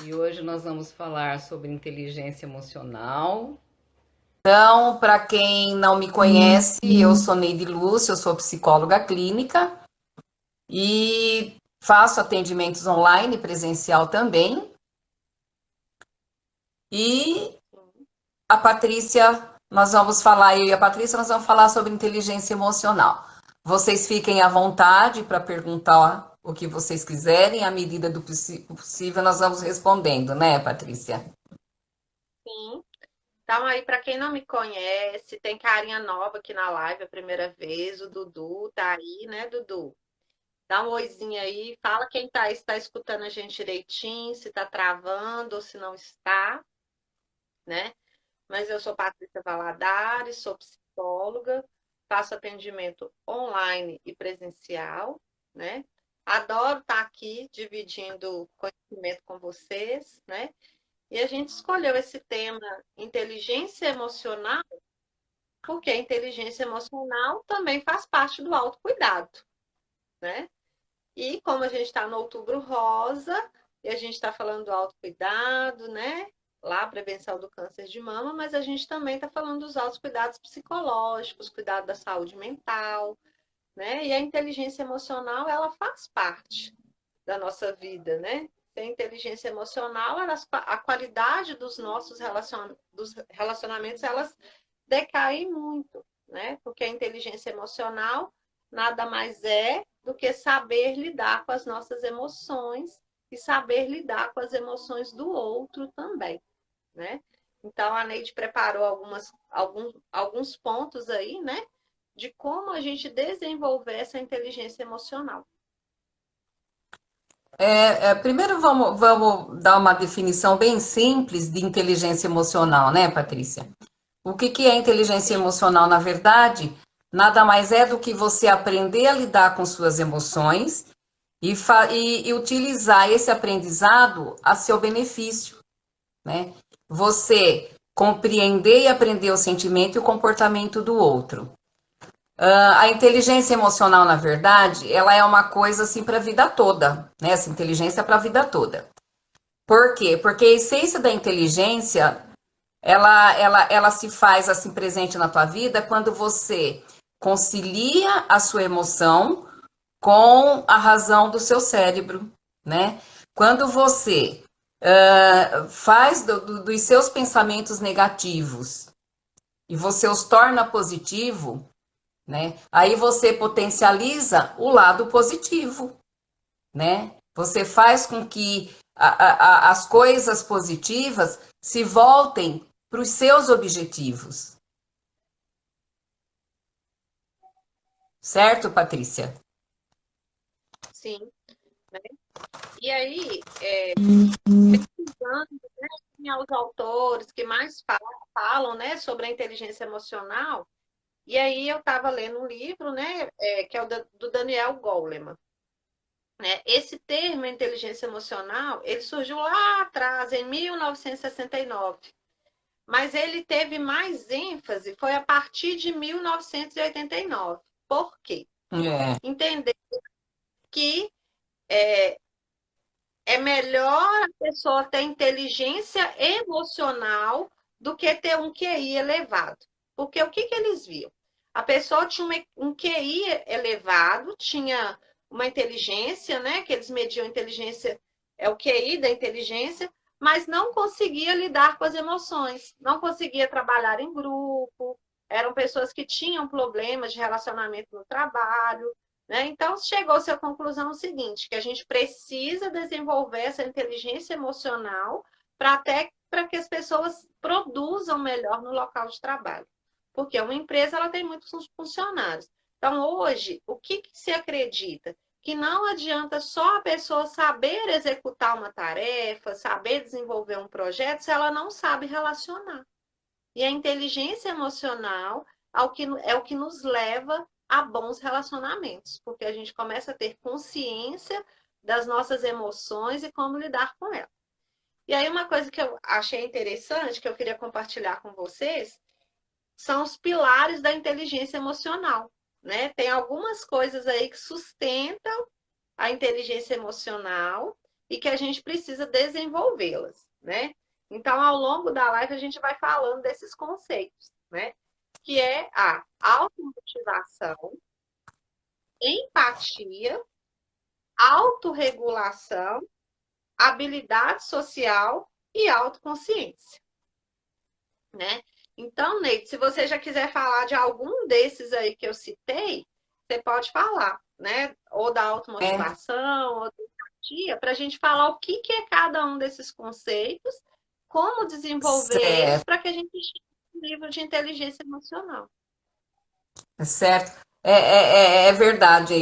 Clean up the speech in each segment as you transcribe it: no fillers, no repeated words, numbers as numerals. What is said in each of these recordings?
E hoje nós vamos falar sobre inteligência emocional. Então, para quem não me conhece, eu sou Neide Lúcia, eu sou psicóloga clínica e faço atendimentos online, presencial também. E a Patrícia, eu e a Patrícia, nós vamos falar sobre inteligência emocional. Vocês fiquem à vontade para perguntar o que vocês quiserem, à medida do possível, nós vamos respondendo, né, Patrícia? Sim. Então, aí, para quem não me conhece, tem carinha nova aqui na live, a primeira vez, o Dudu tá aí, né, Dudu? Dá um oizinho aí, fala quem está escutando a gente direitinho, se está travando ou se não está, né? Mas eu sou Patrícia Valadares, sou psicóloga, faço atendimento online e presencial, né? Adoro estar aqui dividindo conhecimento com vocês, né? E a gente escolheu esse tema inteligência emocional, porque a inteligência emocional também faz parte do autocuidado, né? E como a gente está no Outubro Rosa, e a gente está falando do autocuidado, né? Lá, prevenção do câncer de mama, mas a gente também está falando dos autocuidados psicológicos, cuidado da saúde mental, né? E a inteligência emocional, ela faz parte da nossa vida, né? Sem inteligência emocional, a qualidade dos nossos dos relacionamentos, elas decaem muito, né? Porque a inteligência emocional nada mais é do que saber lidar com as nossas emoções e saber lidar com as emoções do outro também, né? Então, a Neide preparou alguns pontos aí, né? De como a gente desenvolver essa inteligência emocional. Primeiro vamos dar uma definição bem simples de inteligência emocional, né, Patrícia? O que é inteligência Sim, emocional, na verdade? Nada mais é do que você aprender a lidar com suas emoções e utilizar esse aprendizado a seu benefício, né? Você compreender e aprender o sentimento e o comportamento do outro. A inteligência emocional, na verdade, ela é uma coisa assim para a vida toda, né? Essa inteligência é para a vida toda. Por quê? Porque a essência da inteligência, ela se faz assim presente na tua vida quando você concilia a sua emoção com a razão do seu cérebro, né? Quando você faz dos seus pensamentos negativos e você os torna positivo, né? Aí você potencializa o lado positivo, né? Você faz com que as coisas positivas se voltem para os seus objetivos, certo, Patrícia? sim. Né? E aí, pesquisando, né, quem os autores que mais falam, né, sobre a inteligência emocional, e aí eu estava lendo um livro, né, que é o do Daniel Goleman. Né? Esse termo, inteligência emocional, ele surgiu lá atrás, em 1969, mas ele teve mais ênfase, foi a partir de 1989. Por quê? É, Entender que é, é melhor a pessoa ter inteligência emocional do que ter um QI elevado. Porque o que eles viam? A pessoa tinha um QI elevado, tinha uma inteligência, né? Que eles mediam a inteligência, é o QI da inteligência, mas não conseguia lidar com as emoções, não conseguia trabalhar em grupo, eram pessoas que tinham problemas de relacionamento no trabalho, né? Então, chegou-se à conclusão seguinte, que a gente precisa desenvolver essa inteligência emocional para que as pessoas produzam melhor no local de trabalho. Porque uma empresa ela tem muitos funcionários. Então, hoje, o que se acredita? Que não adianta só a pessoa saber executar uma tarefa, saber desenvolver um projeto, se ela não sabe relacionar. E a inteligência emocional é o que nos leva a bons relacionamentos, porque a gente começa a ter consciência das nossas emoções e como lidar com elas. E aí, uma coisa que eu achei interessante, que eu queria compartilhar com vocês, são os pilares da inteligência emocional. Né? Tem algumas coisas aí que sustentam a inteligência emocional, e que a gente precisa desenvolvê-las, né? Então, ao longo da live, a gente vai falando desses conceitos, né? Que é a automotivação, empatia, autorregulação, habilidade social e autoconsciência, né? Então, Neide, se você já quiser falar de algum desses aí que eu citei, você pode falar, né? Ou da automotivação, ou da empatia, para a gente falar o que é cada um desses conceitos, como desenvolver eles para que a gente chegue no nível de inteligência emocional. Certo. É verdade,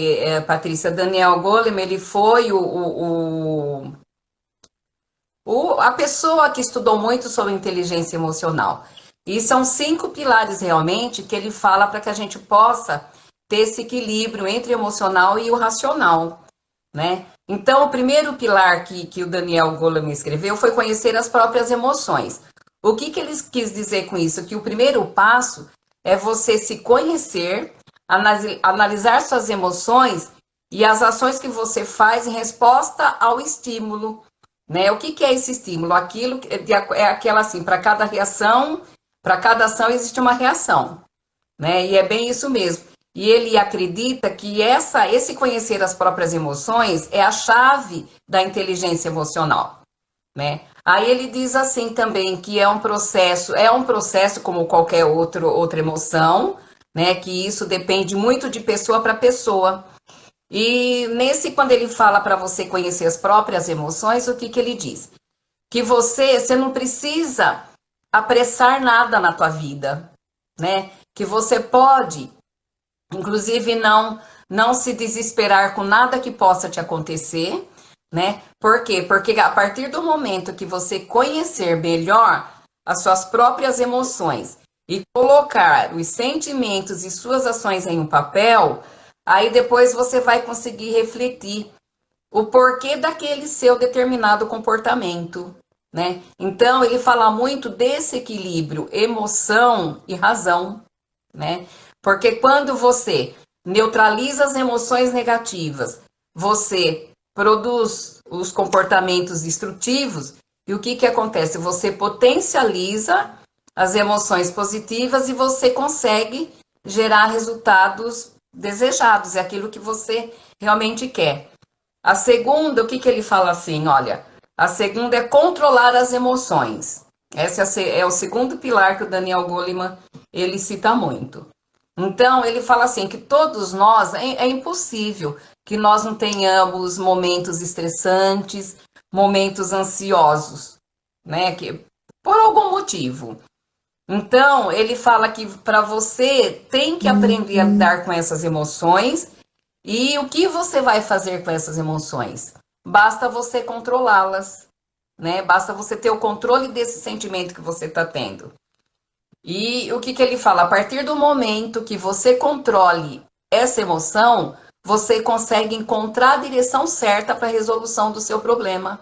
Patrícia. Daniel Goleman, ele foi a pessoa que estudou muito sobre inteligência emocional. E são 5 pilares realmente que ele fala para que a gente possa ter esse equilíbrio entre o emocional e o racional, né? Então, o primeiro pilar que o Daniel Goleman escreveu foi conhecer as próprias emoções. O que ele quis dizer com isso? Que o primeiro passo é você se conhecer, analisar suas emoções e as ações que você faz em resposta ao estímulo, né? O que é esse estímulo? Aquilo é aquela assim, para cada reação, para cada ação existe uma reação, né? E é bem isso mesmo. E ele acredita que esse conhecer as próprias emoções é a chave da inteligência emocional, né? Aí ele diz assim também que é um processo como qualquer outra emoção, né? Que isso depende muito de pessoa para pessoa. E quando ele fala para você conhecer as próprias emoções, o que ele diz? Que você não precisa apressar nada na tua vida, né? Que você pode, inclusive, não se desesperar com nada que possa te acontecer, né? Por quê? Porque a partir do momento que você conhecer melhor as suas próprias emoções e colocar os sentimentos e suas ações em um papel, aí depois você vai conseguir refletir o porquê daquele seu determinado comportamento, né? Então, ele fala muito desse equilíbrio emoção e razão, né? Porque quando você neutraliza as emoções negativas, você produz os comportamentos destrutivos e o que acontece? Você potencializa as emoções positivas e você consegue gerar resultados desejados, é aquilo que você realmente quer. A segunda, o que ele fala assim? Olha, a segunda é controlar as emoções. Esse é o segundo pilar que o Daniel Goleman ele cita muito. Então, ele fala assim, que todos nós, é impossível que nós não tenhamos momentos estressantes, momentos ansiosos, né? Que, por algum motivo. Então, ele fala que para você tem que aprender a lidar com essas emoções. E o que você vai fazer com essas emoções? Basta você controlá-las, né? Basta você ter o controle desse sentimento que você está tendo. E o que ele fala? A partir do momento que você controle essa emoção, você consegue encontrar a direção certa para a resolução do seu problema,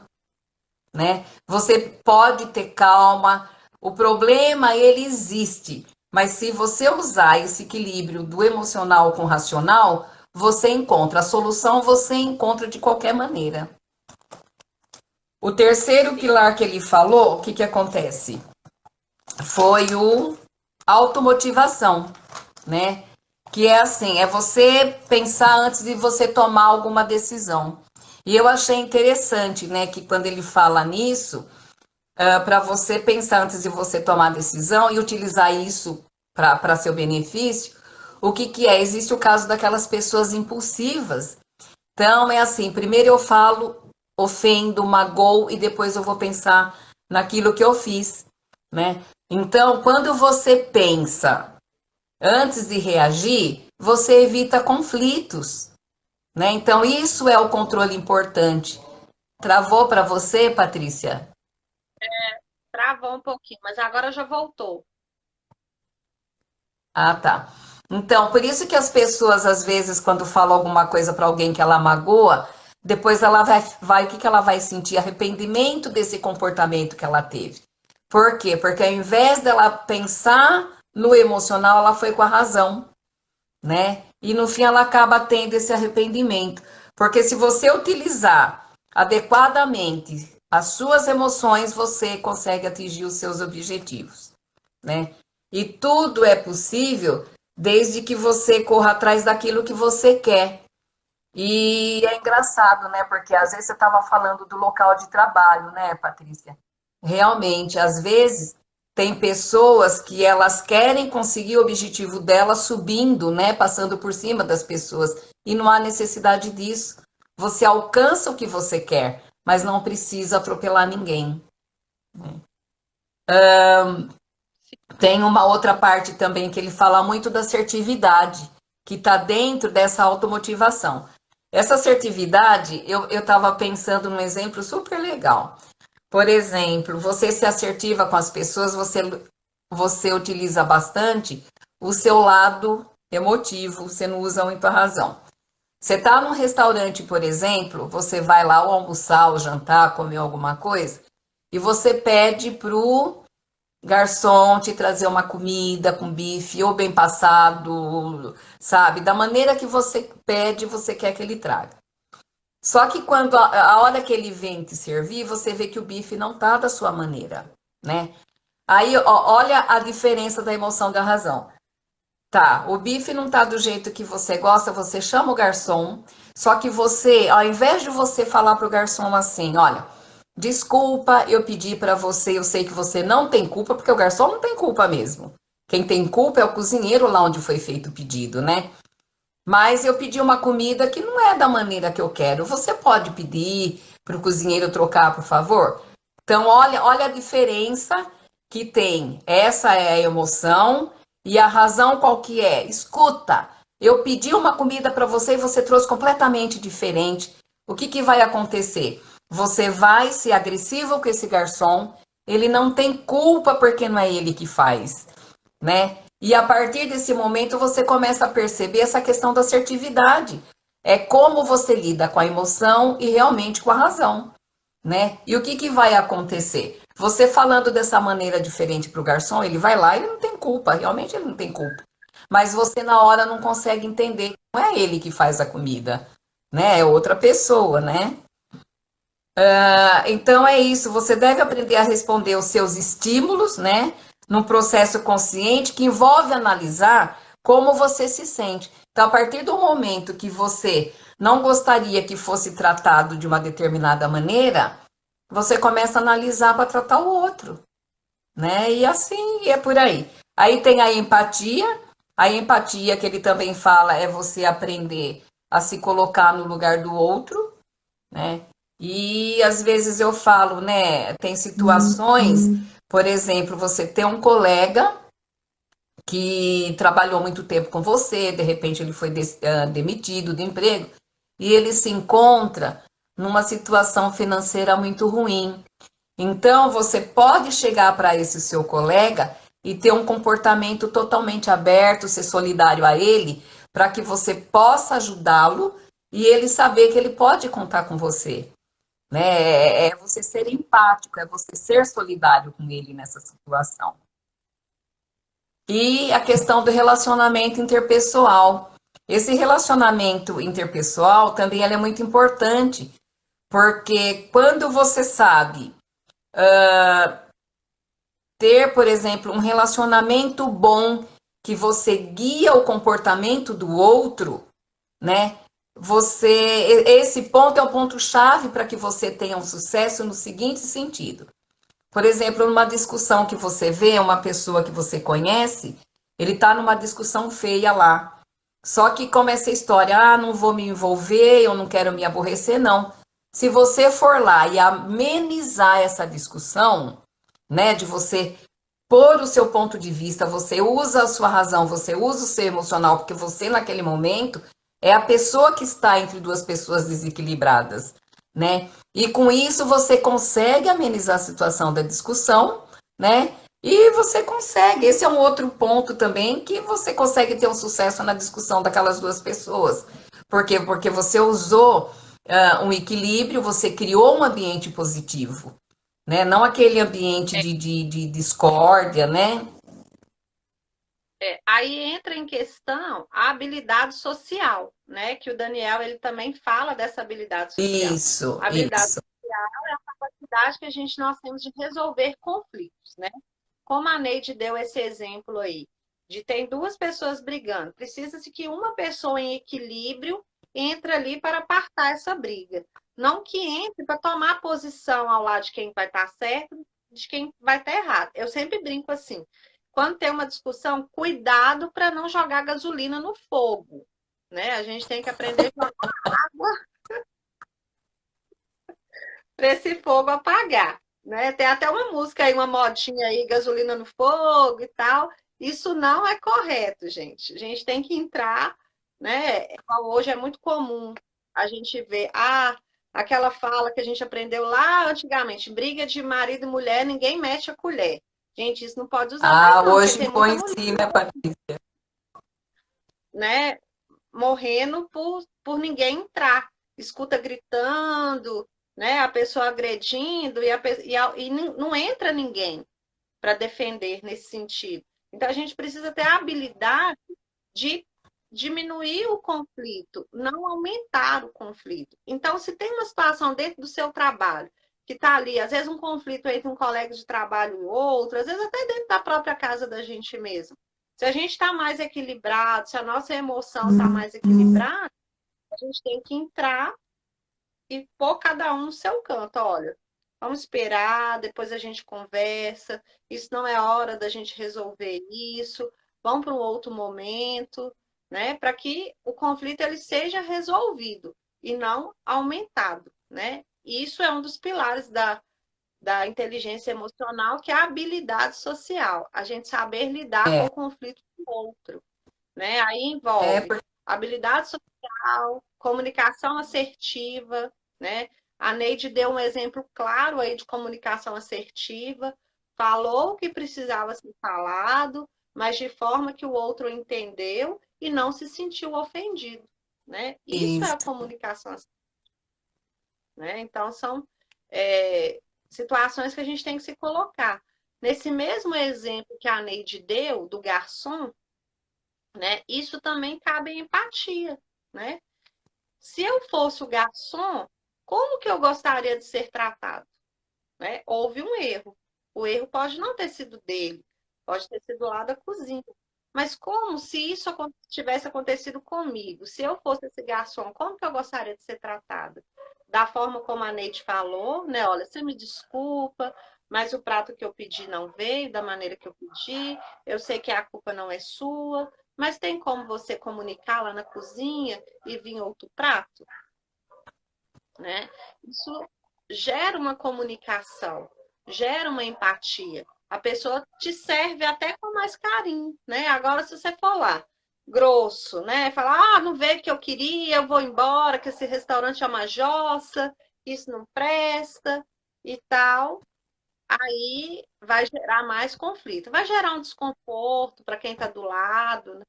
né? Você pode ter calma, o problema ele existe, mas se você usar esse equilíbrio do emocional com o racional, você encontra a solução, você encontra de qualquer maneira. O terceiro pilar que ele falou, o que acontece? Foi o automotivação, né? Que é assim, é você pensar antes de você tomar alguma decisão. E eu achei interessante, né, que quando ele fala nisso, para você pensar antes de você tomar a decisão e utilizar isso para seu benefício, o que é? Existe o caso daquelas pessoas impulsivas. Então, é assim, primeiro eu falo, ofendo, magoo e depois eu vou pensar naquilo que eu fiz, né? Então, quando você pensa antes de reagir, você evita conflitos, né? Então, isso é o controle importante. Travou para você, Patrícia? Travou um pouquinho, mas agora já voltou. Ah, tá. Então, por isso que as pessoas, às vezes, quando falam alguma coisa para alguém que ela magoa, depois ela o que ela vai sentir? Arrependimento desse comportamento que ela teve. Por quê? Porque ao invés dela pensar no emocional, ela foi com a razão, né? E no fim ela acaba tendo esse arrependimento. Porque se você utilizar adequadamente as suas emoções, você consegue atingir os seus objetivos, né? E tudo é possível desde que você corra atrás daquilo que você quer. E é engraçado, né? Porque às vezes você estava falando do local de trabalho, né, Patrícia? Realmente, às vezes tem pessoas que elas querem conseguir o objetivo delas subindo, né, passando por cima das pessoas, e não há necessidade disso. Você alcança o que você quer, mas não precisa atropelar ninguém. Tem uma outra parte também que ele fala muito da assertividade, que está dentro dessa automotivação. Essa assertividade, eu estava pensando num exemplo super legal. Por exemplo, você se assertiva com as pessoas, você utiliza bastante o seu lado emotivo, você não usa muito a razão. Você está num restaurante, por exemplo, você vai lá ou almoçar, ou jantar, comer alguma coisa, e você pede pro garçom te trazer uma comida com bife ou bem passado, sabe? Da maneira que você pede, você quer que ele traga. Só que quando a hora que ele vem te servir, você vê que o bife não tá da sua maneira, né? Aí, ó, olha a diferença da emoção da razão. Tá, o bife não tá do jeito que você gosta, você chama o garçom, só que você, ao invés de você falar pro garçom assim, olha, desculpa, eu pedi para você, eu sei que você não tem culpa, porque o garçom não tem culpa mesmo. Quem tem culpa é o cozinheiro lá onde foi feito o pedido, né? Mas eu pedi uma comida que não é da maneira que eu quero. Você pode pedir para o cozinheiro trocar, por favor? Então, olha a diferença que tem. Essa é a emoção e a razão qual que é? Escuta, eu pedi uma comida para você e você trouxe completamente diferente. O que, que vai acontecer? Você vai ser agressivo com esse garçom, ele não tem culpa porque não é ele que faz, né? E a partir desse momento você começa a perceber essa questão da assertividade. É como você lida com a emoção e realmente com a razão, né? E o que, que vai acontecer? Você falando dessa maneira diferente para o garçom, ele vai lá e ele não tem culpa, realmente ele não tem culpa. Mas você na hora não consegue entender que não é ele que faz a comida, né? É outra pessoa, né? Então é isso, você deve aprender a responder aos seus estímulos, né? Num processo consciente que envolve analisar como você se sente. Então, a partir do momento que você não gostaria que fosse tratado de uma determinada maneira, você começa a analisar para tratar o outro, né? E assim é por aí. Aí tem a empatia que ele também fala é você aprender a se colocar no lugar do outro, né? E às vezes eu falo, né? Tem situações, por exemplo, você tem um colega que trabalhou muito tempo com você, de repente ele foi demitido do emprego, e ele se encontra numa situação financeira muito ruim. Então, você pode chegar para esse seu colega e ter um comportamento totalmente aberto, ser solidário a ele, para que você possa ajudá-lo e ele saber que ele pode contar com você, né? É você ser empático, é você ser solidário com ele nessa situação. E a questão do relacionamento interpessoal. Esse relacionamento interpessoal também é muito importante, porque quando você sabe ter, por exemplo, um relacionamento bom que você guia o comportamento do outro, né? Esse ponto é o ponto chave para que você tenha um sucesso no seguinte sentido. Por exemplo, numa discussão que você vê, uma pessoa que você conhece, ele está numa discussão feia lá. Só que como essa história, não vou me envolver, eu não quero me aborrecer, não. Se você for lá e amenizar essa discussão, né, de você pôr o seu ponto de vista, você usa a sua razão, você usa o seu emocional, porque você naquele momento é a pessoa que está entre duas pessoas desequilibradas, né? E com isso você consegue amenizar a situação da discussão, né? E você consegue, esse é um outro ponto também, que você consegue ter um sucesso na discussão daquelas duas pessoas. Por quê? Porque você usou um equilíbrio, você criou um ambiente positivo, né? Não aquele ambiente de discórdia, né? Aí entra em questão a habilidade social, né? Que o Daniel ele também fala dessa habilidade social. Isso, A habilidade isso. social é a capacidade que nós temos de resolver conflitos, né? Como a Neide deu esse exemplo aí, de tem duas pessoas brigando, precisa-se que uma pessoa em equilíbrio entre ali para apartar essa briga. Não que entre para tomar posição ao lado de quem vai estar certo, de quem vai estar errado. Eu sempre brinco assim, quando tem uma discussão, cuidado para não jogar gasolina no fogo, né? A gente tem que aprender a jogar para esse fogo apagar, né? Tem até uma música aí, uma modinha aí, gasolina no fogo e tal. Isso não é correto, gente. A gente tem que entrar, né? Hoje é muito comum a gente ver, aquela fala que a gente aprendeu lá antigamente, briga de marido e mulher, ninguém mete a colher. Gente, isso não pode usar mais não, porque Hoje tem muita põe mulher, sim, né, Patrícia? né, morrendo por ninguém entrar. Escuta gritando, né? A pessoa agredindo e não entra ninguém para defender nesse sentido. Então a gente precisa ter a habilidade de diminuir o conflito, não aumentar o conflito. Então, se tem uma situação dentro do seu trabalho que está ali, às vezes um conflito entre um colega de trabalho e outro, às vezes até dentro da própria casa da gente mesmo. Se a gente está mais equilibrado, se a nossa emoção está mais equilibrada, a gente tem que entrar e pôr cada um no seu canto. Olha, vamos esperar, depois a gente conversa. Isso não é hora da gente resolver isso. Vamos para um outro momento, né? Para que o conflito ele seja resolvido e não aumentado, né? E isso é um dos pilares da inteligência emocional, que é a habilidade social. A gente saber lidar com É, o conflito do outro, né? Aí é envolve porque habilidade social, comunicação assertiva, né? A Neide deu um exemplo claro aí de comunicação assertiva, falou o que precisava ser falado, mas de forma que o outro entendeu e não se sentiu ofendido, né? Isso é a isso. comunicação assertiva, né? Então, são é, situações que a gente tem que se colocar. Nesse mesmo exemplo que a Neide deu, do garçom, né? Isso também cabe em empatia, né? Se eu fosse o garçom, como que eu gostaria de ser tratado? Né? Houve um erro. O erro pode não ter sido dele, pode ter sido lá da cozinha. Mas como se isso tivesse acontecido comigo? Se eu fosse esse garçom, como que eu gostaria de ser tratada? Da forma como a Neide falou, né? Olha, você me desculpa, mas o prato que eu pedi não veio da maneira que eu pedi. Eu sei que a culpa não é sua, mas tem como você comunicar lá na cozinha e vir outro prato, né? Isso gera uma comunicação, gera uma empatia. A pessoa te serve até com mais carinho, né? Agora, se você for lá, grosso, né? Falar, não veio o que eu queria, eu vou embora, que esse restaurante é uma jossa, isso não presta e tal. Aí vai gerar mais conflito, vai gerar um desconforto para quem está do lado, né?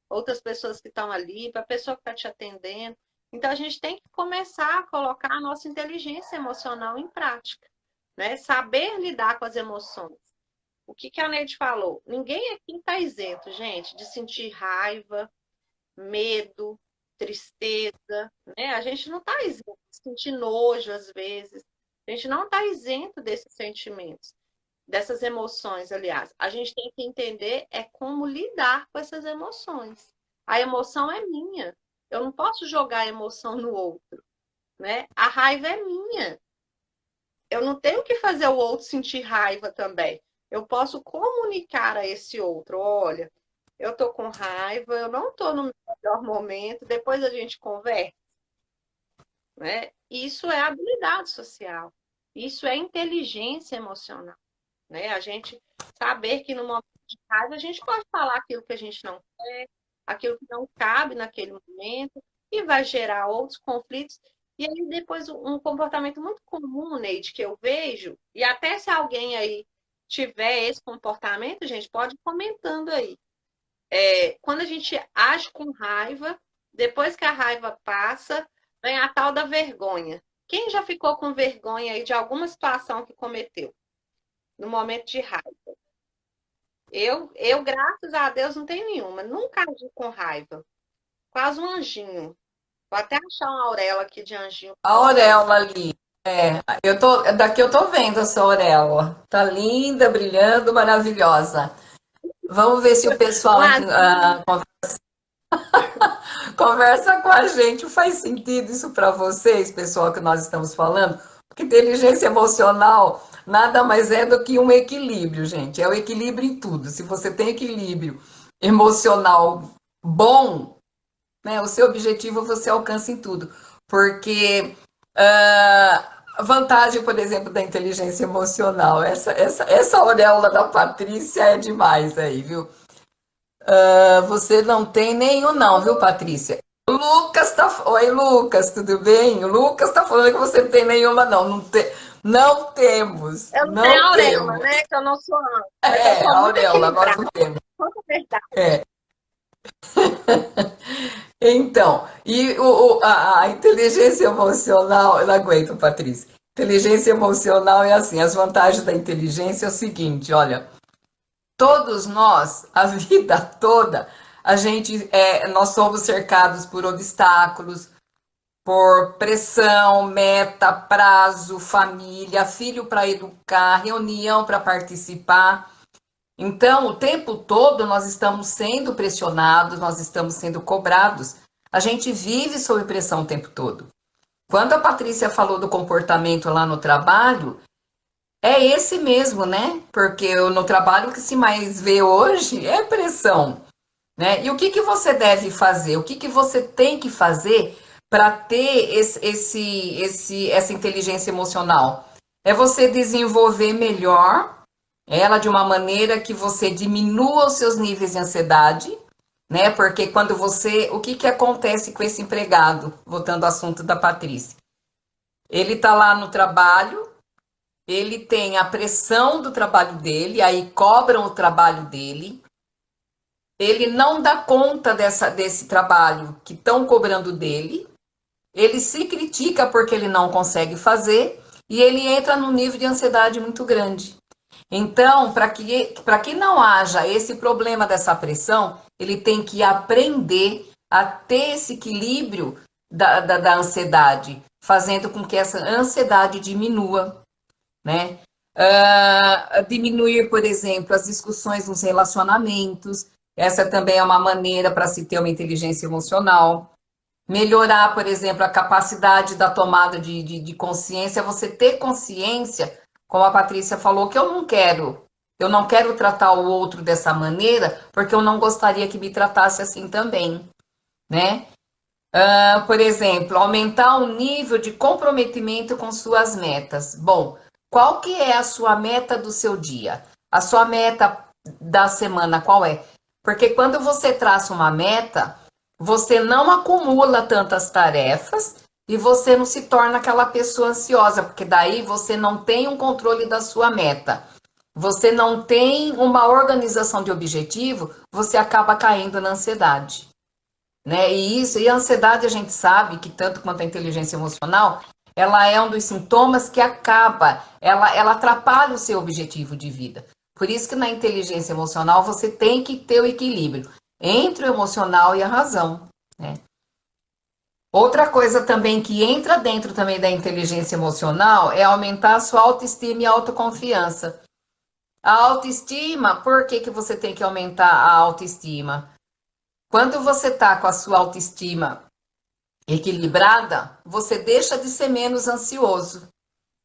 Outras pessoas que estão ali, para a pessoa que está te atendendo. Então, a gente tem que começar a colocar a nossa inteligência emocional em prática, né? Saber lidar com as emoções. O que a Neide falou? Ninguém aqui está isento, gente, de sentir raiva, medo, tristeza, né? A gente não está isento de sentir nojo às vezes. A gente não está isento desses sentimentos, dessas emoções, aliás. A gente tem que entender como lidar com essas emoções. A emoção é minha. Eu não posso jogar a emoção no outro, né? A raiva é minha. Eu não tenho que fazer o outro sentir raiva também. Eu posso comunicar a esse outro, olha, eu tô com raiva, eu não tô no melhor momento, depois a gente conversa, né? Isso é habilidade social. Isso é inteligência emocional, né? A gente saber que no momento de raiva a gente pode falar aquilo que a gente não quer, aquilo que não cabe naquele momento e vai gerar outros conflitos. E aí depois um comportamento muito comum, Neide, que eu vejo, e até se alguém aí tiver esse comportamento, gente, pode ir comentando aí. Quando a gente age com raiva, depois que a raiva passa, vem a tal da vergonha. Quem já ficou com vergonha aí de alguma situação que cometeu no momento de raiva? Graças a Deus, não tenho nenhuma. Nunca agi com raiva. Quase um anjinho. Vou até achar uma auréola aqui de anjinho A pra colocar em auréola cima. ali. Daqui eu tô vendo a sua auréola. Tá linda, brilhando, maravilhosa. Vamos ver se o pessoal Um aqui azul. conversa com a gente. Faz sentido isso para vocês, pessoal, que nós estamos falando? Porque inteligência emocional nada mais é do que um equilíbrio, gente. É o equilíbrio em tudo. Se você tem equilíbrio emocional bom, né, o seu objetivo você alcança em tudo. Porque a vantagem, por exemplo, da inteligência emocional, essa auréola da Patrícia é demais aí, viu? Você não tem nenhum, não, viu, Patrícia? Oi, Lucas, tudo bem? O Lucas tá falando que você não tem nenhuma, não. Não temos. Eu não tenho Não auréola, temos. né? Que eu não sou anjo. Mas eu É, sou muito Auréola, nós equilibrada. não temos. Conta a verdade. É. Então, a inteligência emocional, eu não aguento, Patrícia. Inteligência emocional é assim, as vantagens da inteligência é o seguinte, olha, todos nós, a vida toda, nós somos cercados por obstáculos, por pressão, meta, prazo, família, filho para educar, reunião para participar. Então, o tempo todo nós estamos sendo pressionados, nós estamos sendo cobrados. A gente vive sob pressão o tempo todo. Quando a Patrícia falou do comportamento lá no trabalho, é esse mesmo, né? Porque no trabalho o que se mais vê hoje é pressão, né? E o que que você deve fazer? O que que você tem que fazer para ter essa inteligência emocional? É você desenvolver melhor ela de uma maneira que você diminua os seus níveis de ansiedade, né? Porque quando o que que acontece com esse empregado? Voltando ao assunto da Patrícia. Ele tá lá no trabalho, ele tem a pressão do trabalho dele, aí cobram o trabalho dele, ele não dá conta desse trabalho que estão cobrando dele, ele se critica porque ele não consegue fazer e ele entra num nível de ansiedade muito grande. Então, para que não haja esse problema dessa pressão, ele tem que aprender a ter esse equilíbrio da ansiedade, fazendo com que essa ansiedade diminua, né? Diminuir, por exemplo, as discussões nos relacionamentos. Essa também é uma maneira para se ter uma inteligência emocional. Melhorar, por exemplo, a capacidade da tomada de consciência, você ter consciência, como a Patrícia falou, que eu não quero tratar o outro dessa maneira, porque eu não gostaria que me tratasse assim também, né? Por exemplo, aumentar o nível de comprometimento com suas metas. Bom, qual que é a sua meta do seu dia? A sua meta da semana qual é? Porque quando você traça uma meta, você não acumula tantas tarefas e você não se torna aquela pessoa ansiosa, porque daí você não tem um controle da sua meta. Você não tem uma organização de objetivo, você acaba caindo na ansiedade, né? E a ansiedade a gente sabe que tanto quanto a inteligência emocional, ela é um dos sintomas que ela atrapalha o seu objetivo de vida. Por isso que na inteligência emocional você tem que ter o equilíbrio entre o emocional e a razão, né? Outra coisa também que entra dentro também da inteligência emocional é aumentar a sua autoestima e autoconfiança. A autoestima, por que que você tem que aumentar a autoestima? Quando você está com a sua autoestima equilibrada, você deixa de ser menos ansioso,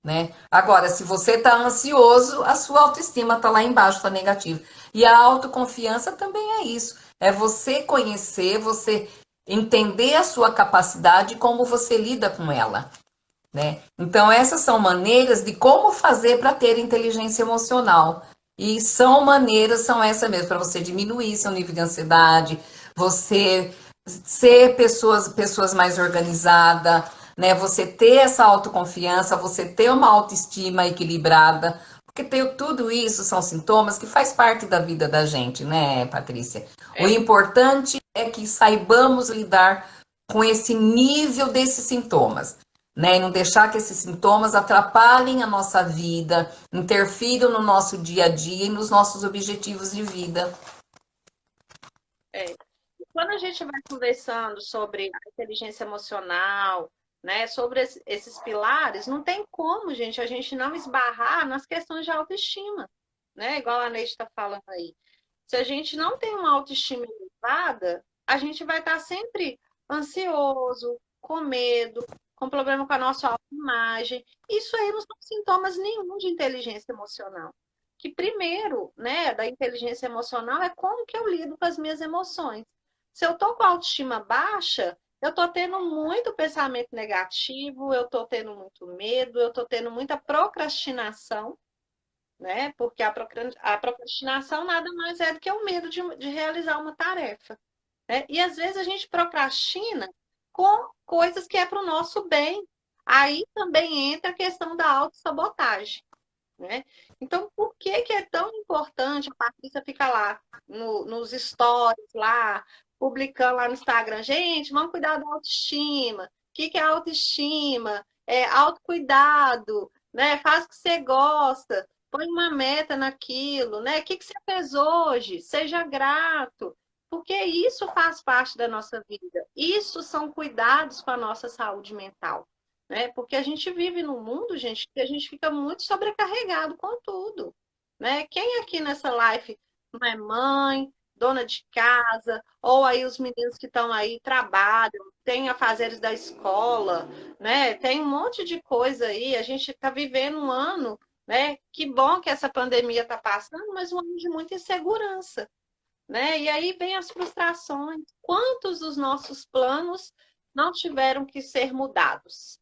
né? Agora, se você está ansioso, a sua autoestima está lá embaixo, está negativa. E a autoconfiança também é isso. É você conhecer, você entender a sua capacidade e como você lida com ela, né? Então, essas são maneiras de como fazer para ter inteligência emocional. E são essas mesmo, para você diminuir seu nível de ansiedade, você ser pessoas mais organizadas, né? Você ter essa autoconfiança, você ter uma autoestima equilibrada, porque tudo isso são sintomas que faz parte da vida da gente, né, Patrícia? O É, importante é que saibamos lidar com esse nível desses sintomas. né? E não deixar que esses sintomas atrapalhem a nossa vida, interfiram no nosso dia a dia e nos nossos objetivos de vida. É. E quando a gente vai conversando sobre a inteligência emocional, né, sobre esses pilares, não tem como, gente, a gente não esbarrar nas questões de autoestima, né? Igual a Neide está falando aí. Se a gente não tem uma autoestima elevada, a gente vai estar sempre ansioso, com medo, com problema com a nossa autoimagem. Isso aí não são sintomas nenhum de inteligência emocional. Que primeiro, né, da inteligência emocional é como que eu lido com as minhas emoções. Se eu estou com a autoestima baixa, eu estou tendo muito pensamento negativo, eu estou tendo muito medo, eu estou tendo muita procrastinação, né? Porque a procrastinação nada mais é do que o medo de realizar uma tarefa, né? E às vezes a gente procrastina com coisas que é para o nosso bem. Aí também entra a questão da autossabotagem, né? Então, por que que é tão importante a Patrícia ficar lá nos stories, lá, publicando lá no Instagram? Gente, vamos cuidar da autoestima. O que que é autoestima? É autocuidado, né? Faz o que você gosta, põe uma meta naquilo, né? O que que você fez hoje? Seja grato. Porque isso faz parte da nossa vida. Isso são cuidados com a nossa saúde mental, né? Porque a gente vive num mundo, gente, que a gente fica muito sobrecarregado com tudo, né? Quem aqui nessa live não é mãe, dona de casa, ou aí os meninos que estão aí trabalham, tem afazeres da escola, né? Tem um monte de coisa aí. A gente está vivendo um ano, né? Que bom que essa pandemia está passando, mas um ano de muita insegurança, né? E aí vem as frustrações. Quantos dos nossos planos não tiveram que ser mudados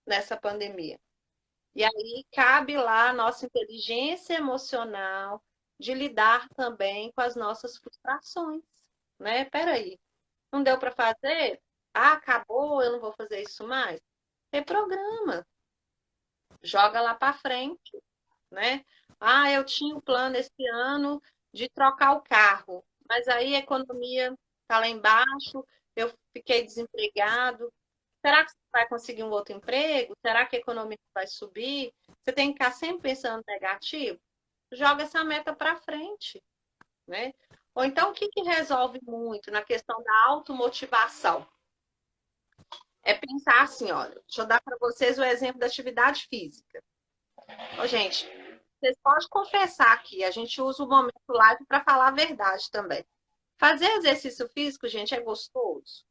nessa pandemia? E aí cabe lá a nossa inteligência emocional de lidar também com as nossas frustrações, né? Peraí, não deu para fazer? Ah, acabou, eu não vou fazer isso mais. Reprograma, joga lá para frente, né? Ah, eu tinha um plano esse ano de trocar o carro, mas aí a economia está lá embaixo, eu fiquei desempregado. Será que você vai conseguir um outro emprego? Será que a economia vai subir? Você tem que ficar sempre pensando negativo? Joga essa meta para frente, né? Ou então, o que que resolve muito na questão da automotivação? É pensar assim, olha, deixa eu dar para vocês o exemplo da atividade física. Ô, gente, vocês podem confessar aqui, a gente usa o momento live para falar a verdade também. Fazer exercício físico, gente, é gostoso?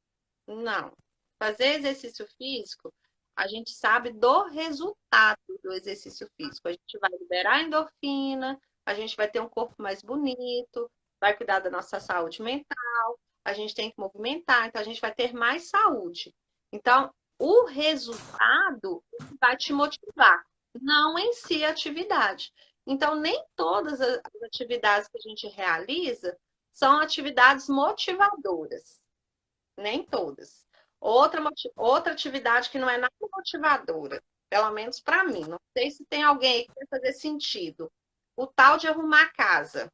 Não. Fazer exercício físico, a gente sabe do resultado do exercício físico. A gente vai liberar endorfina, a gente vai ter um corpo mais bonito, vai cuidar da nossa saúde mental, a gente tem que movimentar, então a gente vai ter mais saúde. Então, o resultado vai te motivar, não em si a atividade. Então, nem todas as atividades que a gente realiza são atividades motivadoras. Nem todas. Outra atividade que não é nada motivadora, pelo menos para mim, não sei se tem alguém aí que vai fazer sentido. O tal de arrumar casa.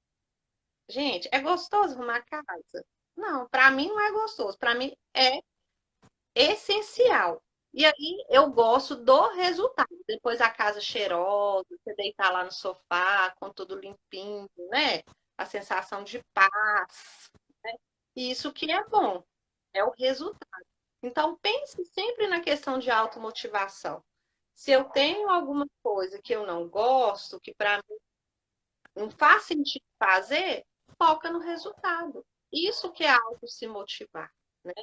Gente, é gostoso arrumar casa? Não, para mim não é gostoso. Para mim é essencial. E aí eu gosto do resultado. Depois a casa cheirosa, você deitar lá no sofá com tudo limpinho, né? A sensação de paz, né? E isso que é bom, é o resultado. Então pense sempre na questão de automotivação. Se eu tenho alguma coisa que eu não gosto, que para mim não faz sentido fazer, foca no resultado. Isso que é auto se motivar, né?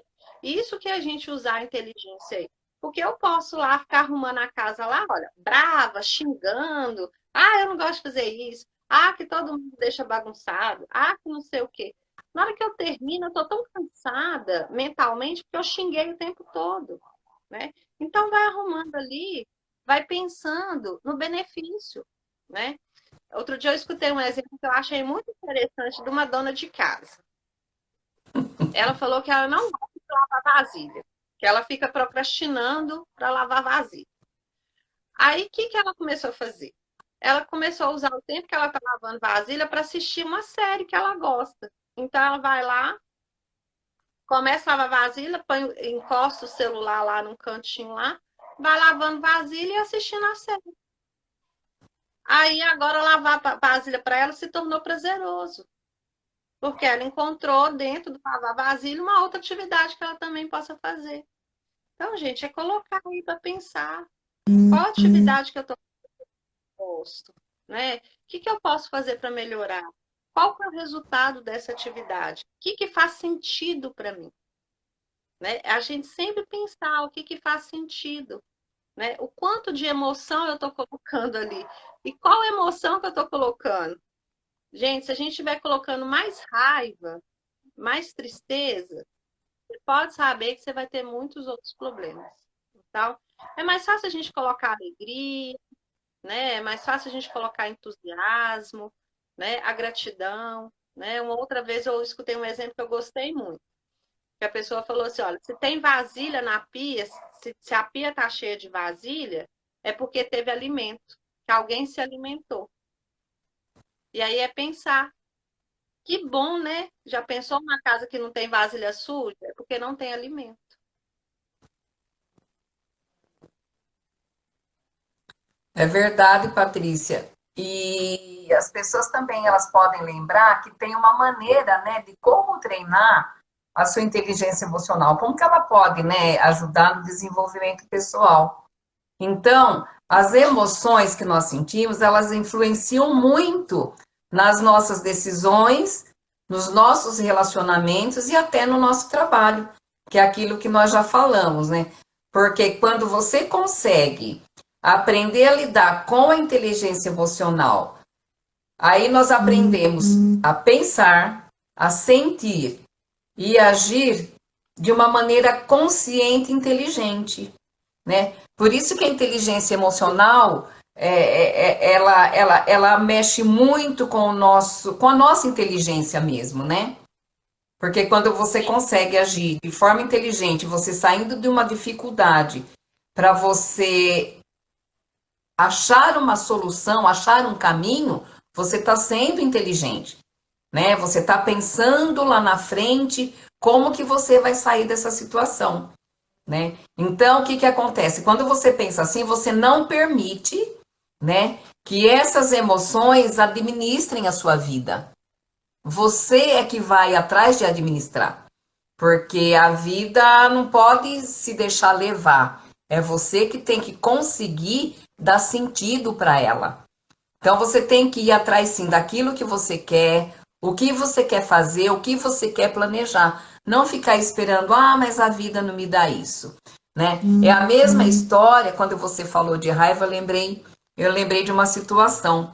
Isso que a gente usar a inteligência aí. Porque eu posso lá ficar arrumando a casa lá, olha, brava, xingando. Ah, eu não gosto de fazer isso. Ah, que todo mundo deixa bagunçado. Ah, que não sei o quê. Na hora que eu termino, eu tô tão cansada mentalmente porque eu xinguei o tempo todo, né? Então vai arrumando ali, vai pensando no benefício, né? Outro dia eu escutei um exemplo que eu achei muito interessante de uma dona de casa. Ela falou que ela não gosta de lavar vasilha, que ela fica procrastinando para lavar vasilha. Aí, o que que ela começou a fazer? Ela começou a usar o tempo que ela está lavando vasilha para assistir uma série que ela gosta. Então, ela vai lá, começa a lavar vasilha, encosta o celular lá num cantinho lá, vai lavando vasilha e assistindo a série. Aí agora lavar vasilha para ela se tornou prazeroso, porque ela encontrou dentro do lavar vasilha uma outra atividade que ela também possa fazer. Então, gente, é colocar aí para pensar qual atividade que eu estou posto, né? O que eu posso fazer para melhorar? Qual que é o resultado dessa atividade? O que faz sentido para mim? Né? A gente sempre pensar o que faz sentido, né? O quanto de emoção eu estou colocando ali e qual emoção que eu estou colocando. Gente, se a gente estiver colocando mais raiva, mais tristeza, você pode saber que você vai ter muitos outros problemas. Então, é mais fácil a gente colocar alegria, né? É mais fácil a gente colocar entusiasmo, né? A gratidão, né? Uma outra vez eu escutei um exemplo que eu gostei muito, que a pessoa falou assim, olha, se tem vasilha na pia, se a pia está cheia de vasilha, é porque teve alimento, que alguém se alimentou. E aí é pensar, que bom, né? Já pensou uma casa que não tem vasilha suja? É porque não tem alimento. É verdade, Patrícia. E as pessoas também elas podem lembrar que tem uma maneira, né, de como treinar a sua inteligência emocional, como que ela pode, né, ajudar no desenvolvimento pessoal. Então, as emoções que nós sentimos, elas influenciam muito nas nossas decisões, nos nossos relacionamentos e até no nosso trabalho, que é aquilo que nós já falamos, né? Porque quando você consegue aprender a lidar com a inteligência emocional, aí nós aprendemos a pensar, a sentir e agir de uma maneira consciente e inteligente, né? Por isso que a inteligência emocional ela mexe muito com com a nossa inteligência mesmo, né? Porque quando você consegue agir de forma inteligente, você saindo de uma dificuldade para você achar uma solução, achar um caminho, você está sendo inteligente, né? Você está pensando lá na frente como que você vai sair dessa situação, né? Então, o que que acontece? Quando você pensa assim, você não permite, né, que essas emoções administrem a sua vida. Você é que vai atrás de administrar, porque a vida não pode se deixar levar. É você que tem que conseguir dar sentido para ela. Então você tem que ir atrás sim daquilo que você quer, o que você quer fazer, o que você quer planejar. Não ficar esperando, ah, mas a vida não me dá isso, né? É a mesma história, quando você falou de raiva, eu lembrei de uma situação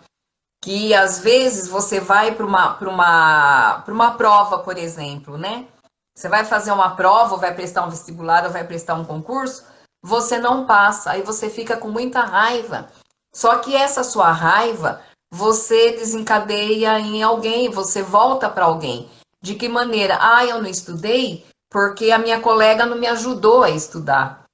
que às vezes você vai para uma prova, por exemplo, né? Você vai fazer uma prova, ou vai prestar um vestibular, ou vai prestar um concurso, você não passa, aí você fica com muita raiva. Só que essa sua raiva, você desencadeia em alguém, você volta para alguém. De que maneira? Ah, eu não estudei porque a minha colega não me ajudou a estudar.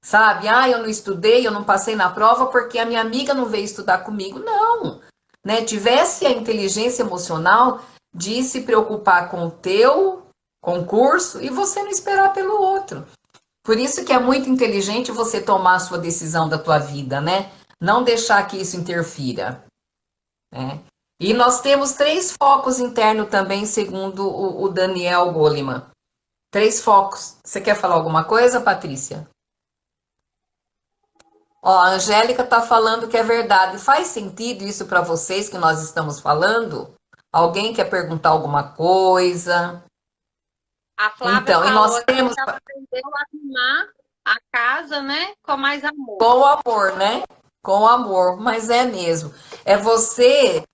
Sabe? Ah, eu não estudei, eu não passei na prova porque a minha amiga não veio estudar comigo. Não, né? Tivesse a inteligência emocional de se preocupar com o teu concurso e você não esperar pelo outro. Por isso que é muito inteligente você tomar a sua decisão da tua vida, né? Não deixar que isso interfira, né? E nós temos 3 focos internos também, segundo o Daniel Goleman. 3 focos. Você quer falar alguma coisa, Patrícia? Ó, a Angélica está falando que é verdade. Faz sentido isso para vocês que nós estamos falando? Alguém quer perguntar alguma coisa? A Flávia Então, e falou nós aqui temos que ela aprendeu a arrumar a casa, né, com mais amor. com amor, né? Com amor, mas é mesmo. É você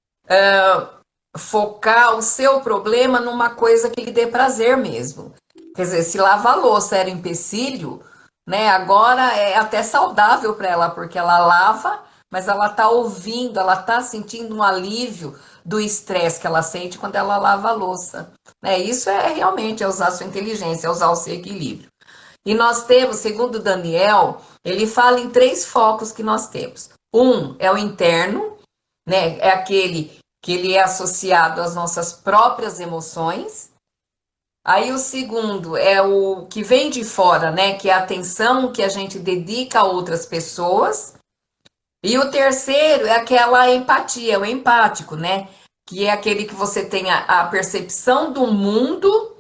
focar o seu problema numa coisa que lhe dê prazer mesmo. Quer dizer, se lavar louça era empecilho, né? Agora é até saudável para ela, porque ela lava, mas ela tá ouvindo, ela tá sentindo um alívio do estresse que ela sente quando ela lava a louça. Né? Isso é realmente é usar a sua inteligência, é usar o seu equilíbrio. E nós temos, segundo o Daniel, ele fala em 3 focos que nós temos. Um é o interno, né? É aquele que ele é associado às nossas próprias emoções. Aí o segundo é o que vem de fora, né? Que é a atenção que a gente dedica a outras pessoas. E o terceiro é aquela empatia, o empático, né? Que é aquele que você tem a percepção do mundo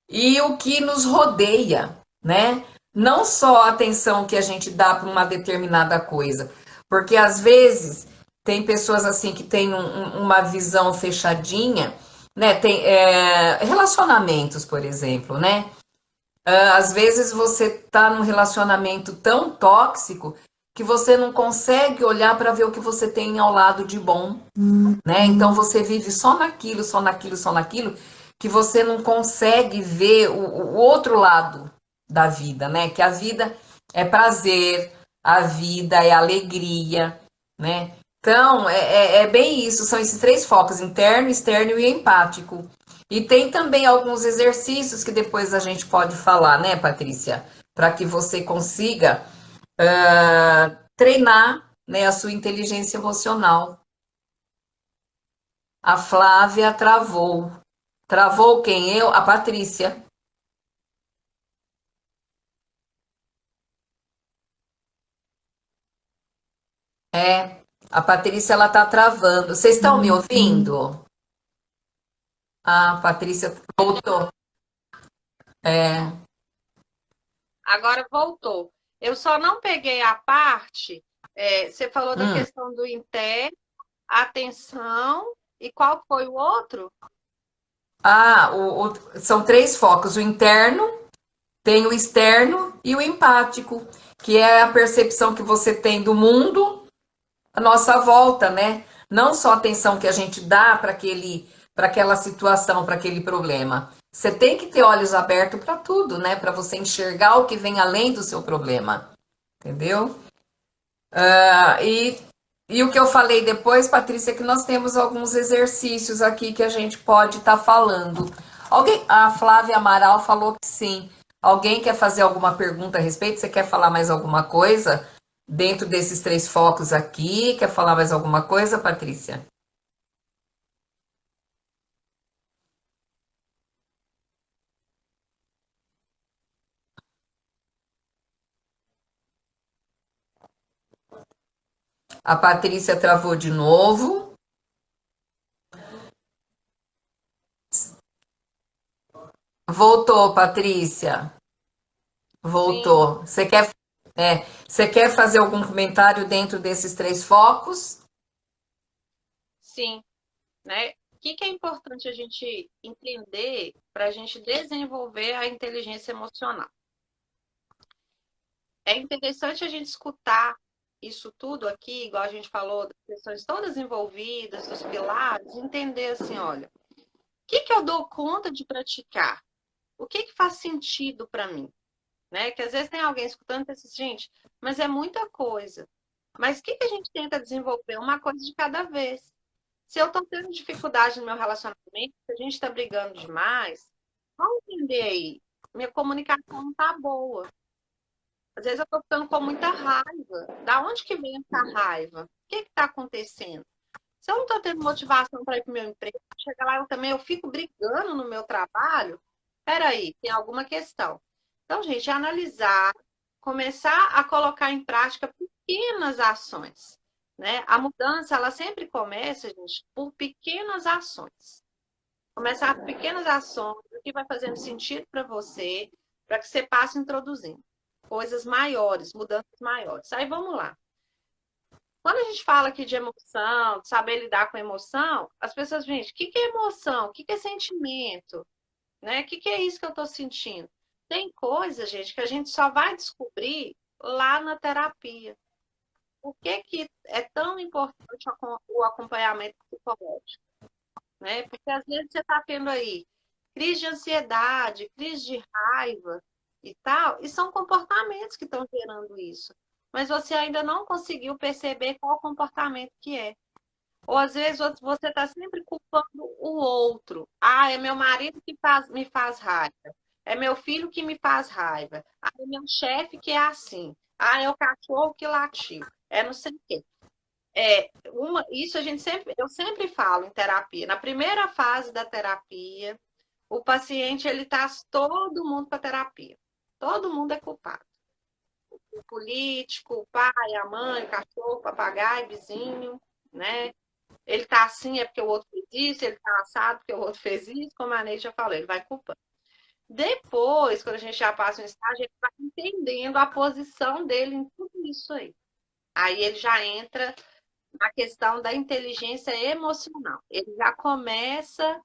e o que nos rodeia, né? Não só a atenção que a gente dá para uma determinada coisa, porque às vezes tem pessoas assim que têm uma visão fechadinha, né? Tem relacionamentos, por exemplo, né? Às vezes você está num relacionamento tão tóxico que você não consegue olhar para ver o que você tem ao lado de bom, né? Então você vive só naquilo, só naquilo, só naquilo, que você não consegue ver o outro lado da vida, né? Que a vida é prazer, a vida é alegria, né? Então, é bem isso, são esses três focos, interno, externo e empático. E tem também alguns exercícios que depois a gente pode falar, né, Patrícia? Para que você consiga treinar, né, a sua inteligência emocional. A Flávia travou. Travou quem? Eu? A Patrícia. É, a Patrícia ela tá travando. Vocês estão me ouvindo? A Patrícia voltou. É. Agora voltou. Eu só não peguei a parte. Você falou da Hum. questão do interno, atenção, e qual foi o outro? Ah, são três focos: o interno, tem o externo e o empático, que é a percepção que você tem do mundo à nossa volta, né? Não só a atenção que a gente dá para aquela situação, para aquele problema. Você tem que ter olhos abertos para tudo, né? Para você enxergar o que vem além do seu problema, entendeu? E o que eu falei depois, Patrícia, é que nós temos alguns exercícios aqui que a gente pode estar falando. Alguém, a Flávia Amaral falou que sim. Alguém quer fazer alguma pergunta a respeito? Você quer falar mais alguma coisa dentro desses três focos aqui? Quer falar mais alguma coisa, Patrícia? A Patrícia travou de novo. Voltou, Patrícia. Sim, Voltou. Você quer fazer algum comentário dentro desses três focos? sim, né? O que é importante a gente entender para a gente desenvolver a inteligência emocional? É interessante a gente escutar isso tudo aqui, igual a gente falou, das questões todas envolvidas, dos pilares, entender assim, olha, o que eu dou conta de praticar? O que faz sentido para mim? Né? Que às vezes tem alguém escutando e pensa assim, gente, mas é muita coisa. Mas o que a gente tenta desenvolver? Uma coisa de cada vez. Se eu estou tendo dificuldade no meu relacionamento, se a gente está brigando demais, vamos entender aí. Minha comunicação não está boa. Às vezes eu estou ficando com muita raiva. Da onde que vem essa raiva? O que está acontecendo? Se eu não estou tendo motivação para ir para o meu emprego, chegar lá eu fico brigando no meu trabalho. Peraí, tem alguma questão. Então, gente, é analisar, começar a colocar em prática pequenas ações, né? A mudança, ela sempre começa, gente, por pequenas ações. Começar por pequenas ações, o que vai fazendo sentido para você, para que você passe introduzindo coisas maiores, mudanças maiores. Aí vamos lá. Quando a gente fala aqui de emoção, de saber lidar com emoção, as pessoas, gente, o que é emoção? O que é sentimento? Né? O que é isso que eu estou sentindo? Tem coisa, gente, que a gente só vai descobrir lá na terapia. Por que é tão importante o acompanhamento psicológico? Né? Porque às vezes você está tendo aí crise de ansiedade, crise de raiva e tal, e são comportamentos que estão gerando isso. Mas você ainda não conseguiu perceber qual comportamento que é. Ou às vezes você está sempre culpando o outro. Ah, é meu marido que me faz raiva. É meu filho que me faz raiva. Ah, é meu chefe que é assim. Ah, é o cachorro que latiu. É não sei o quê. Isso eu sempre falo em terapia. Na primeira fase da terapia, o paciente ele traz todo mundo para terapia. Todo mundo é culpado. O político, o pai, a mãe, o cachorro, o papagaio, vizinho, né? Ele tá assim é porque o outro fez isso, ele tá assado porque o outro fez isso, como a Ney já falou, ele vai culpando. Depois, quando a gente já passa um estágio, ele vai entendendo a posição dele em tudo isso aí. Aí ele já entra na questão da inteligência emocional. Ele já começa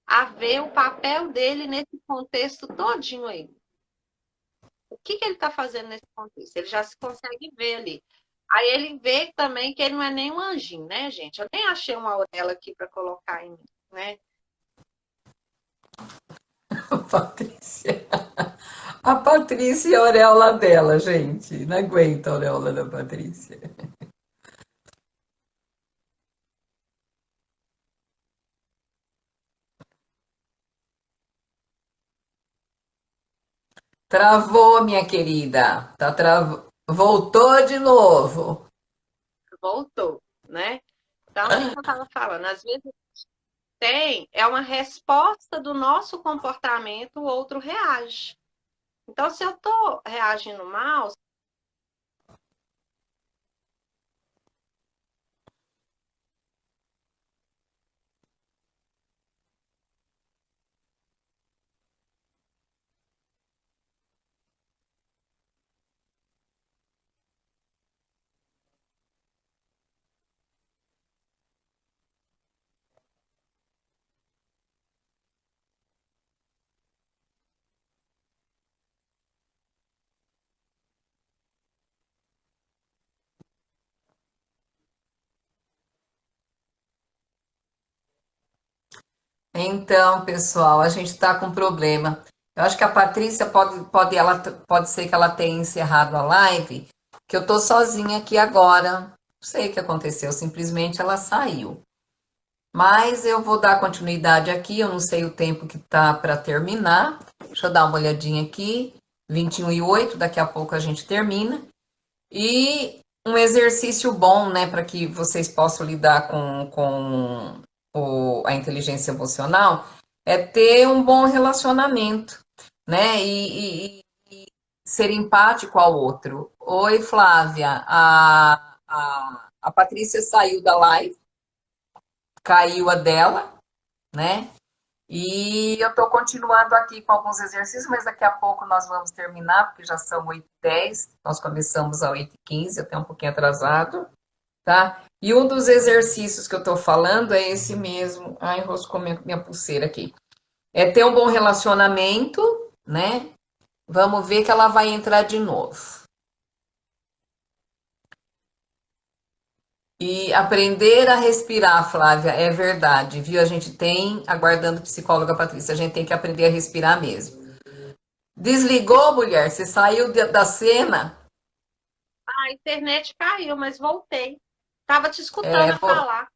a ver o papel dele nesse contexto todinho aí. O que ele está fazendo nesse contexto? Ele já se consegue ver ali. Aí ele vê também que ele não é nem um anjinho, né, gente? Eu nem achei uma auréola aqui para colocar em mim, né? Patrícia. A Patrícia e a auréola dela, gente. Não aguento a auréola da Patrícia. Travou, minha querida. Voltou de novo. Voltou, né? Então, o que eu estava falando? Às vezes é uma resposta do nosso comportamento, o outro reage. Então, se eu estou reagindo mal, Então, pessoal, a gente está com problema. Eu acho que a Patrícia pode ser que ela tenha encerrado a live, que eu estou sozinha aqui agora. Não sei o que aconteceu, simplesmente ela saiu. Mas eu vou dar continuidade aqui, eu não sei o tempo que tá para terminar. Deixa eu dar uma olhadinha aqui. 21h08, daqui a pouco a gente termina. E um exercício bom, né, para que vocês possam lidar com a inteligência emocional é ter um bom relacionamento, né, e ser empático ao outro. Oi, Flávia, a Patrícia saiu da live, caiu a dela, né? E eu estou continuando aqui com alguns exercícios, mas daqui a pouco nós vamos terminar, porque já são 8h10, nós começamos às 8h15, até um pouquinho atrasado, tá? E um dos exercícios que eu estou falando é esse mesmo. Ai, enroscou minha pulseira aqui. É ter um bom relacionamento, né? Vamos ver que ela vai entrar de novo. E aprender a respirar, Flávia, é verdade, viu? A gente tem, aguardando psicóloga Patrícia, a gente tem que aprender a respirar mesmo. Desligou, mulher? Você saiu da cena? a internet caiu, mas voltei. Tava te escutando falar.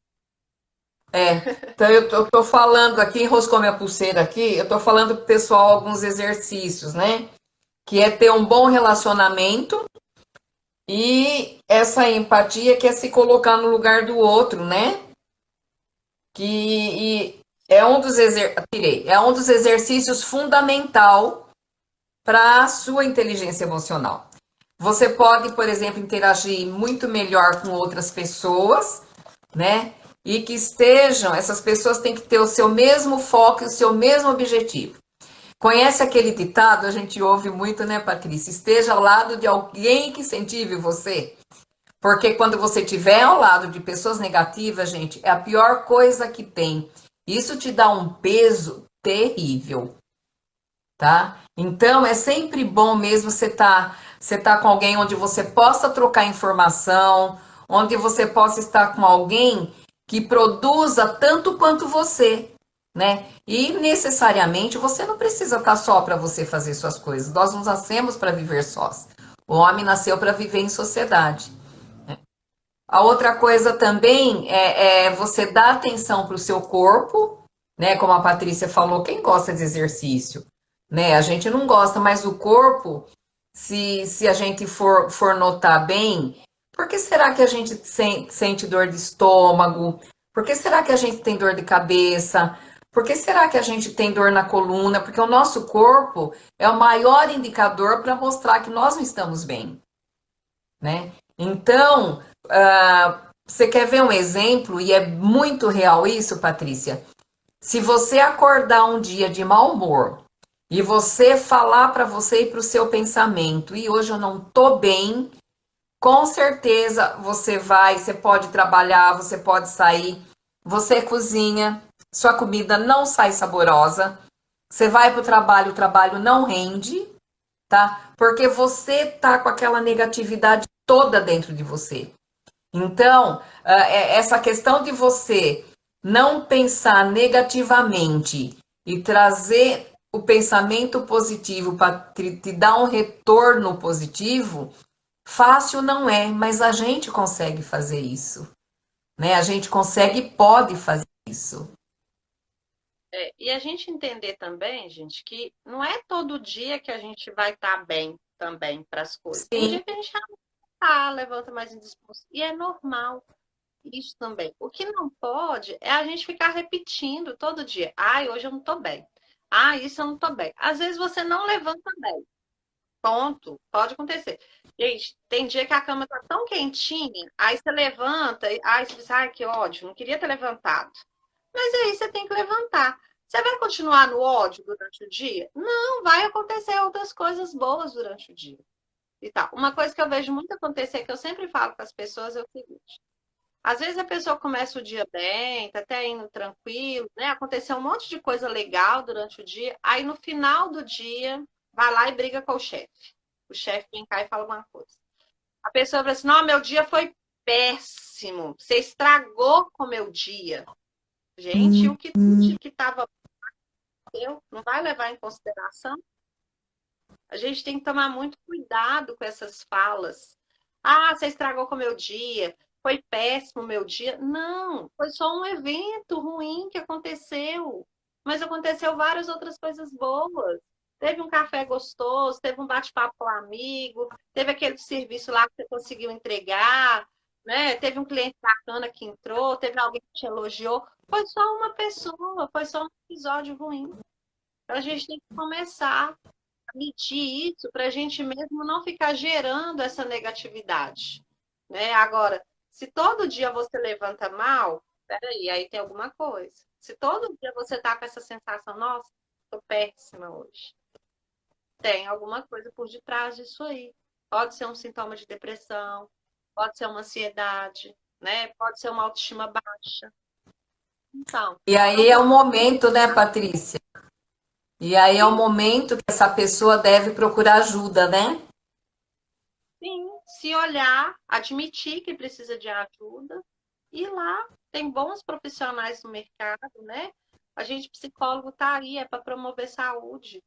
Então eu tô falando aqui, enroscou minha pulseira aqui, eu tô falando pro pessoal alguns exercícios, né? Que é ter um bom relacionamento e essa empatia que é se colocar no lugar do outro, né? Que é um dos é um dos exercícios fundamental para a sua inteligência emocional. Você pode, por exemplo, interagir muito melhor com outras pessoas, né? E que essas pessoas têm que ter o seu mesmo foco e o seu mesmo objetivo. Conhece aquele ditado, a gente ouve muito, né, Patrícia? Esteja ao lado de alguém que incentive você. Porque quando você estiver ao lado de pessoas negativas, gente, é a pior coisa que tem. Isso te dá um peso terrível, tá? Então, é sempre bom mesmo você tá com alguém onde você possa trocar informação, onde você possa estar com alguém que produza tanto quanto você, né? E necessariamente você não precisa estar só para você fazer suas coisas. Nós não nascemos para viver sós. O homem nasceu para viver em sociedade. A outra coisa também é você dar atenção para o seu corpo, né? Como a Patrícia falou, quem gosta de exercício, né? A gente não gosta, mas o corpo, se a gente for notar bem, por que será que a gente sente dor de estômago? Por que será que a gente tem dor de cabeça? Por que será que a gente tem dor na coluna? Porque o nosso corpo é o maior indicador para mostrar que nós não estamos bem, né? Então, você quer ver um exemplo? E é muito real isso, Patrícia. Se você acordar um dia de mau humor e você falar para você e para o seu pensamento, e hoje eu não tô bem, com certeza você pode trabalhar, você pode sair, você cozinha, sua comida não sai saborosa, você vai para o trabalho não rende, tá? Porque você tá com aquela negatividade toda dentro de você. Então, essa questão de você não pensar negativamente e trazer o pensamento positivo para te dar um retorno positivo, fácil não é, mas a gente consegue fazer isso, né? A gente consegue e pode fazer isso. E a gente entender também, gente, que não é todo dia que a gente vai estar bem também para as coisas. Tem Sim, dia que a gente não tá, levanta mais indisposto. E é normal isso também. O que não pode é a gente ficar repetindo todo dia. Ai, hoje eu não tô bem. Ah, isso eu não tô bem. Às vezes você não levanta bem. Ponto. Pode acontecer. Gente, tem dia que a cama tá tão quentinha, aí você levanta, aí você pensa, ai, que ódio, não queria ter levantado. Mas aí você tem que levantar. Você vai continuar no ódio durante o dia? Não, vai acontecer outras coisas boas durante o dia. E tal. Uma coisa que eu vejo muito acontecer, que eu sempre falo com as pessoas, é o seguinte. Às vezes a pessoa começa o dia bem, tá até indo tranquilo, né? Aconteceu um monte de coisa legal durante o dia, aí no final do dia, vai lá e briga com o chefe. O chefe vem cá e fala uma coisa. A pessoa fala assim, não, meu dia foi péssimo, você estragou com o meu dia. Gente, o que estava eu não vai levar em consideração? A gente tem que tomar muito cuidado com essas falas. Ah, você estragou com o meu dia, foi péssimo o meu dia. Não, foi só um evento ruim que aconteceu. Mas aconteceu várias outras coisas boas. Teve um café gostoso, teve um bate-papo com um amigo, teve aquele serviço lá que você conseguiu entregar, né? Teve um cliente bacana que entrou, teve alguém que te elogiou. Foi só uma pessoa, foi só um episódio ruim. Então, a gente tem que começar medir isso para a gente mesmo não ficar gerando essa negatividade, né? Agora, se todo dia você levanta mal, peraí, aí tem alguma coisa. Se todo dia você tá com essa sensação, nossa, tô péssima hoje, tem alguma coisa por detrás disso aí. Pode ser um sintoma de depressão, pode ser uma ansiedade, né? Pode ser uma autoestima baixa. Então, e aí é o momento, né, Patrícia? E aí é o momento que essa pessoa deve procurar ajuda, né? sim, se olhar, admitir que precisa de ajuda, ir lá. Tem bons profissionais no mercado, né? A gente, psicólogo, tá aí, é para promover saúde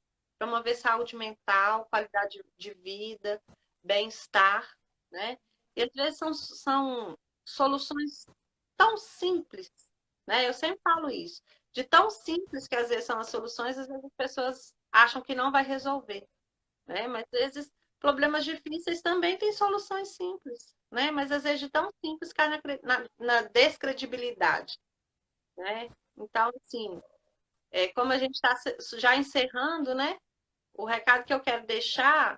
mental, qualidade de vida, bem-estar, né? E às vezes são soluções tão simples, né? Eu sempre falo isso. De tão simples que às vezes são as soluções, às vezes as pessoas acham que não vai resolver, né? Mas às vezes problemas difíceis também têm soluções simples, né? Mas às vezes de tão simples cai na descredibilidade, né? Então, assim, como a gente está já encerrando, né? O recado que eu quero deixar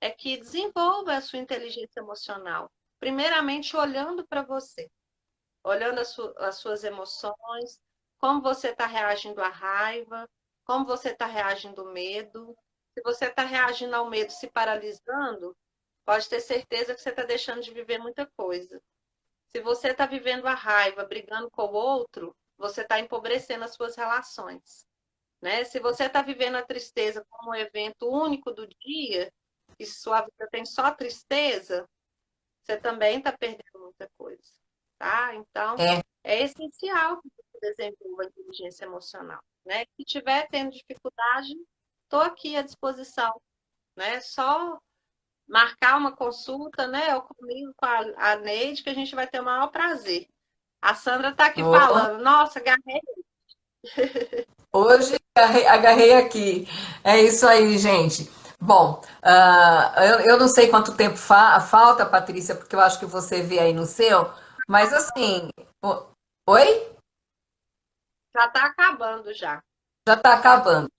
é que desenvolva a sua inteligência emocional, primeiramente olhando para você, olhando as suas emoções, como você está reagindo à raiva, como você está reagindo ao medo. Se você está reagindo ao medo, se paralisando, pode ter certeza que você está deixando de viver muita coisa. Se você está vivendo a raiva, brigando com o outro, você está empobrecendo as suas relações, né? Se você está vivendo a tristeza como um evento único do dia, e sua vida tem só tristeza, você também está perdendo muita coisa, tá? Então, É, é essencial que você desenvolva a inteligência emocional, né? Se tiver tendo dificuldade, estou aqui à disposição, né? Só marcar uma consulta, né? Ou comigo, com a Neide, que a gente vai ter o maior prazer. A Sandra está aqui oh, falando, nossa, agarrei. hoje agarrei aqui. É isso aí, gente. Bom, eu não sei quanto tempo falta, Patrícia, porque eu acho que você vê aí no seu, mas assim, oi? Já está acabando já. Já está acabando.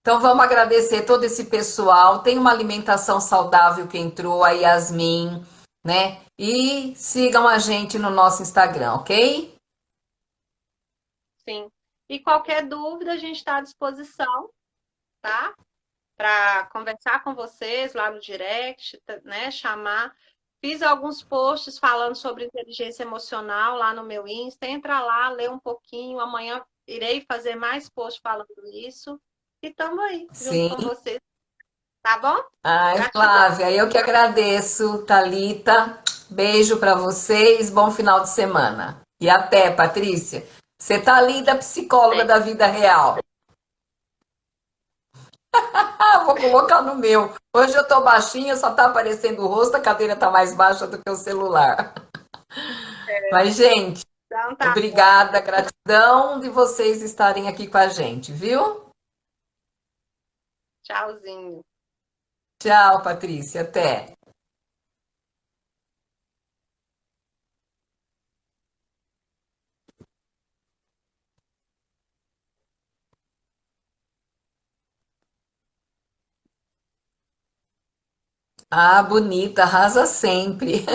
Então vamos agradecer todo esse pessoal. Tem uma alimentação saudável que entrou, a Yasmin, né? E sigam a gente no nosso Instagram, ok? Sim. E qualquer dúvida, a gente está à disposição, tá? Para conversar com vocês lá no direct, né? Chamar. Fiz alguns posts falando sobre inteligência emocional lá no meu Insta. Entra lá, lê um pouquinho. Amanhã irei fazer mais posts falando isso. E estamos aí, junto Sim. com vocês. Tá bom? Ai, Gratidão. Flávia, eu que agradeço, Thalita. Beijo para vocês, bom final de semana. E até, Patrícia. Você tá linda, psicóloga da vida real. Ah, vou colocar no meu. Hoje eu tô baixinha, só tá aparecendo o rosto, a cadeira tá mais baixa do que o celular. Mas, gente, Então tá. obrigada, gratidão de vocês estarem aqui com a gente, viu? Tchauzinho. Tchau, Patrícia, até. Ah, bonita, arrasa sempre.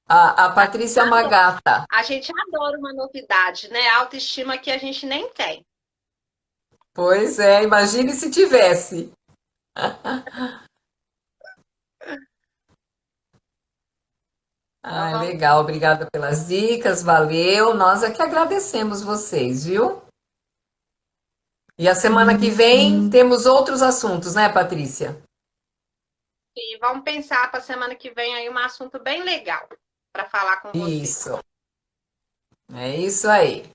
A Patrícia é uma gata. A gente adora uma novidade, né? Autoestima que a gente nem tem. Pois é, imagine se tivesse. Então Ah, vamos. legal, obrigada pelas dicas, valeu. Nós é que agradecemos vocês, viu? E a semana que vem temos outros assuntos, né, Patrícia? E vamos pensar para a semana que vem aí um assunto bem legal para falar com vocês. Isso, é isso aí.